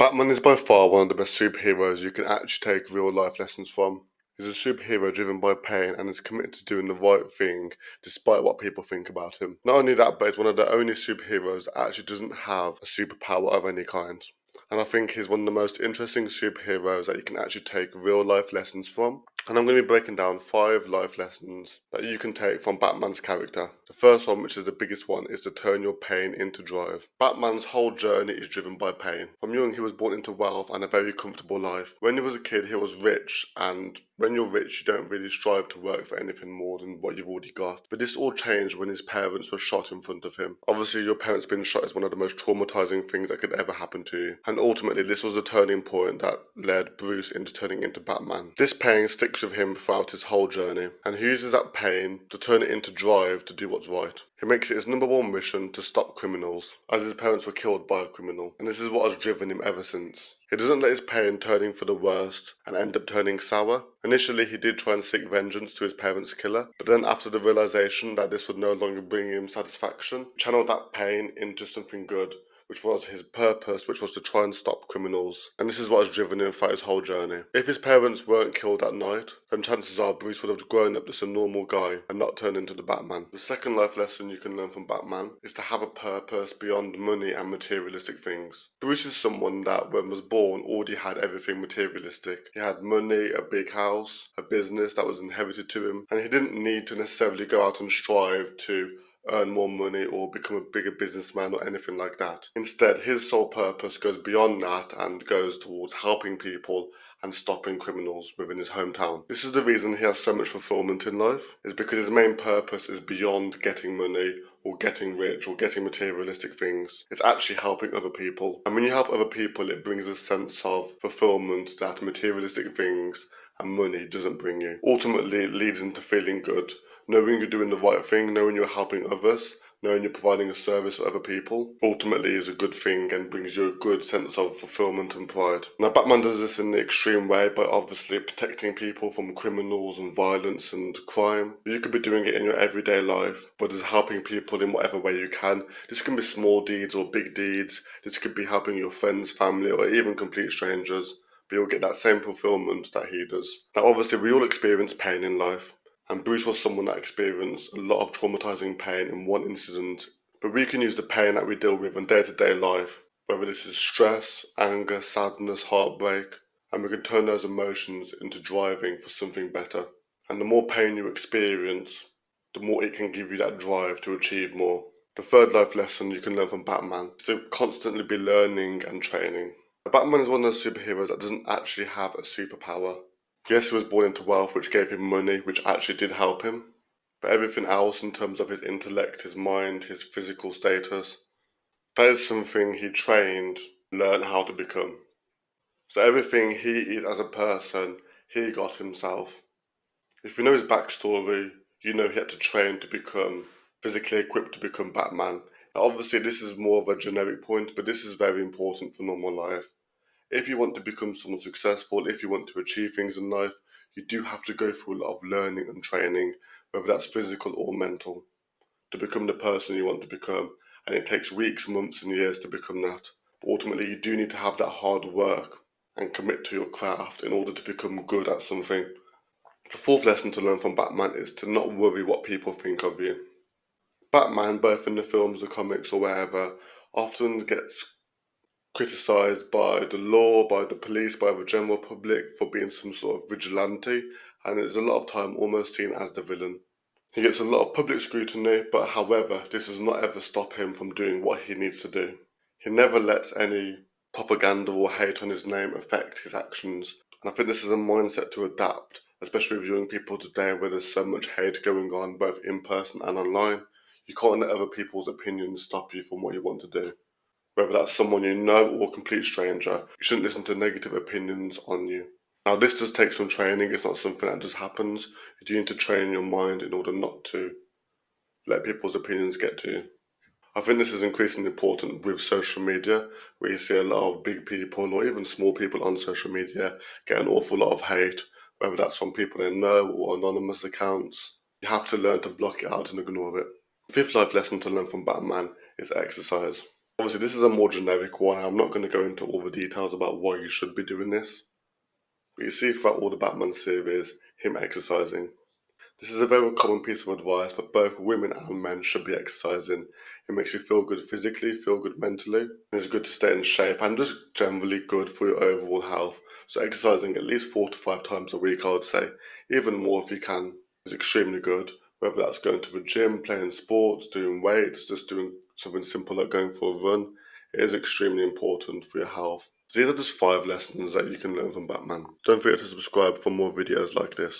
Batman is by far one of the best superheroes you can actually take real life lessons from. He's a superhero driven by pain and is committed to doing the right thing despite what people think about him. Not only that, but he's one of the only superheroes that actually doesn't have a superpower of any kind. And I think he's one of the most interesting superheroes that you can actually take real life lessons from. And I'm going to be breaking down 5 life lessons that you can take from Batman's character. The first one, which is the biggest one, is to turn your pain into drive. Batman's whole journey is driven by pain. From young, he was born into wealth and a very comfortable life. When he was a kid, he was rich, and when you're rich, you don't really strive to work for anything more than what you've already got. But this all changed when his parents were shot in front of him. Obviously, your parents being shot is one of the most traumatizing things that could ever happen to you. And ultimately, this was the turning point that led Bruce into turning into Batman. This pain sticks with him throughout his whole journey, and he uses that pain to turn it into drive to do what's right. He makes it his number one mission to stop criminals, as his parents were killed by a criminal, and this is what has driven him ever since. He doesn't let his pain turn him for the worst and end up turning sour. Initially, he did try and seek vengeance to his parents' killer, but then after the realization that this would no longer bring him satisfaction, channeled that pain into something good, which was his purpose, which was to try and stop criminals. And this is what has driven him throughout his whole journey. If his parents weren't killed that night, then chances are Bruce would have grown up as a normal guy and not turned into the Batman. The second life lesson you can learn from Batman is to have a purpose beyond money and materialistic things. Bruce is someone that, when was born, already had everything materialistic. He had money, a big house, a business that was inherited to him, and he didn't need to necessarily go out and strive to earn more money or become a bigger businessman or anything like that. Instead, his sole purpose goes beyond that and goes towards helping people and stopping criminals within his hometown. This is the reason he has so much fulfillment in life, is because his main purpose is beyond getting money or getting rich or getting materialistic things. It's actually helping other people. And when you help other people, it brings a sense of fulfillment that materialistic things and money doesn't bring you. Ultimately, it leads into feeling good, knowing you're doing the right thing, knowing you're helping others, knowing you're providing a service to other people, ultimately is a good thing and brings you a good sense of fulfillment and pride. Now, Batman does this in the extreme way by obviously protecting people from criminals and violence and crime. You could be doing it in your everyday life, but just helping people in whatever way you can. This can be small deeds or big deeds. This could be helping your friends, family, or even complete strangers. But you'll get that same fulfillment that he does. Now, obviously, we all experience pain in life. And Bruce was someone that experienced a lot of traumatizing pain in one incident. But we can use the pain that we deal with in day-to-day life, whether this is stress, anger, sadness, heartbreak, and we can turn those emotions into driving for something better. And the more pain you experience, the more it can give you that drive to achieve more. The third life lesson you can learn from Batman is to constantly be learning and training. Batman is one of those superheroes that doesn't actually have a superpower. Yes, he was born into wealth, which gave him money, which actually did help him. But everything else, in terms of his intellect, his mind, his physical status, that is something he trained, learned how to become. So everything he is as a person, he got himself. If you know his backstory, you know he had to train to become physically equipped to become Batman. Now, obviously, this is more of a generic point, but this is very important for normal life. If you want to become someone successful, if you want to achieve things in life, you do have to go through a lot of learning and training, whether that's physical or mental, to become the person you want to become. And it takes weeks, months, and years to become that. But ultimately, you do need to have that hard work and commit to your craft in order to become good at something. The fourth lesson to learn from Batman is to not worry what people think of you. Batman, both in the films, the comics, or wherever, often gets criticised by the law, by the police, by the general public for being some sort of vigilante, and is a lot of time almost seen as the villain. He gets a lot of public scrutiny, but however, this does not ever stop him from doing what he needs to do. He never lets any propaganda or hate on his name affect his actions, and I think this is a mindset to adapt, especially with young people today where there's so much hate going on both in person and online. You can't let other people's opinions stop you from what you want to do. Whether that's someone you know or a complete stranger, you shouldn't listen to negative opinions on you. Now, this does take some training. It's not something that just happens. You do need to train your mind in order not to let people's opinions get to you. I think this is increasingly important with social media, where you see a lot of big people or even small people on social media get an awful lot of hate, whether that's from people they know or anonymous accounts. You have to learn to block it out and ignore it. The fifth life lesson to learn from Batman is exercise. Obviously, this is a more generic one. I'm not going to go into all the details about why you should be doing this. But you see throughout all the Batman series, him exercising. This is a very common piece of advice, but both women and men should be exercising. It makes you feel good physically, feel good mentally. It's good to stay in shape and just generally good for your overall health. So exercising at least 4 to 5 times a week, I would say, even more if you can, is extremely good. Whether that's going to the gym, playing sports, doing weights, just doing something simple like going for a run, it is extremely important for your health. So these are just 5 lessons that you can learn from Batman. Don't forget to subscribe for more videos like this.